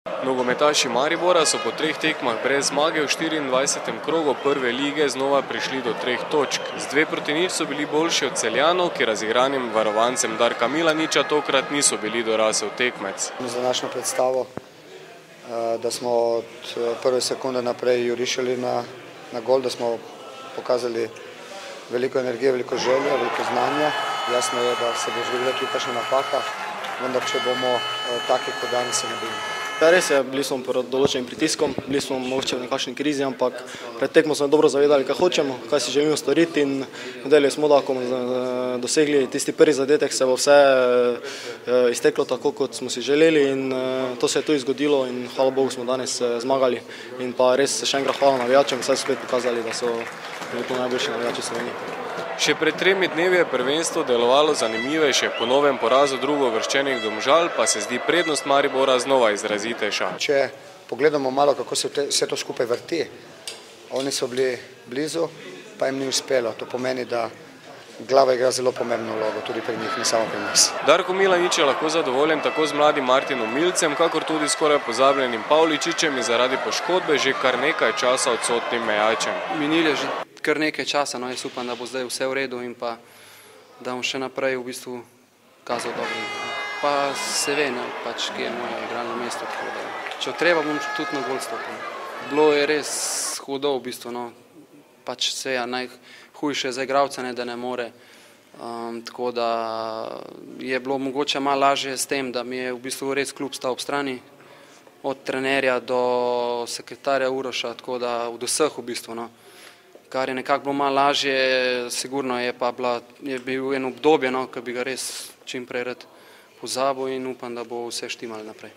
Nogometaši Maribora so po 3 tekmah brez zmage v 24. krogu prve lige znova prišli do 3 točk. Z 2:0 so bili boljši od Celjanov, ki razigranim varovancem Darka Milaniča tokrat niso bili dorasel tekmec. Za današnjo predstavo, da smo od prve sekunde naprej jurišali na gol, da smo pokazali veliko energije, veliko želje, veliko znanja. Jasno je, da se bo zgodila tudi kakšna napaka, vendar če bomo taki kot danes, se ne bomo. Res je, bili smo pod določenim pritiskom, bili smo mogoče v nekakšni krizi, ampak pred tekmo smo dobro zavedali, kaj hočemo, kaj si želimo storiti in vedeli smo, da ko bomo dosegli tisti prvi zadetek, se bo vse izteklo tako, kot smo si želeli in to se je tudi zgodilo in hvala Bogu smo danes zmagali in pa res še enkrat hvala navijačem, saj so spet pokazali, da so bili to najboljši navijači Slovenije. Še pred 3 dnevi je prvenstvo delovalo zanimivejše, po novem porazu drugouvrščenih Domžal pa se zdi prednost Maribora znova izrazitejša. Če pogledamo malo, kako se vse to skupaj vrti, oni so bili blizu, pa jim ni uspelo. To pomeni, da glava igra zelo pomembno vlogo, tudi pri njih, ne samo pri nas. Darko Milanič je lahko zadovoljen tako z mladim Martinom Milcem, kakor tudi skoraj pozabljenim Pavličičem in zaradi poškodbe že kar nekaj časa odsotnim Mejačem. Minilo je že kar nekaj časa, no jaz upam, da bo zdaj vse v redu in pa da bom še naprej v bistvu kazal dobro. Pa se ve, ne, pač, kje je moje igralno mesto. Če treba, bom tudi na gol stopil. Bilo je res hudo v bistvu, no. Pač se je najhujše za igralca, ne, da ne more. Tako da je bilo mogoče malo lažje s tem, da mi je v bistvu res klub stal ob strani, od trenerja do sekretarja Uroša, tako da od vseh v bistvu, no. Kar je nekako bilo malo lažje, sigurno je bil en obdobje, no, ki bi ga res čim prej rad pozabil in upam, da bo vse štimalo naprej.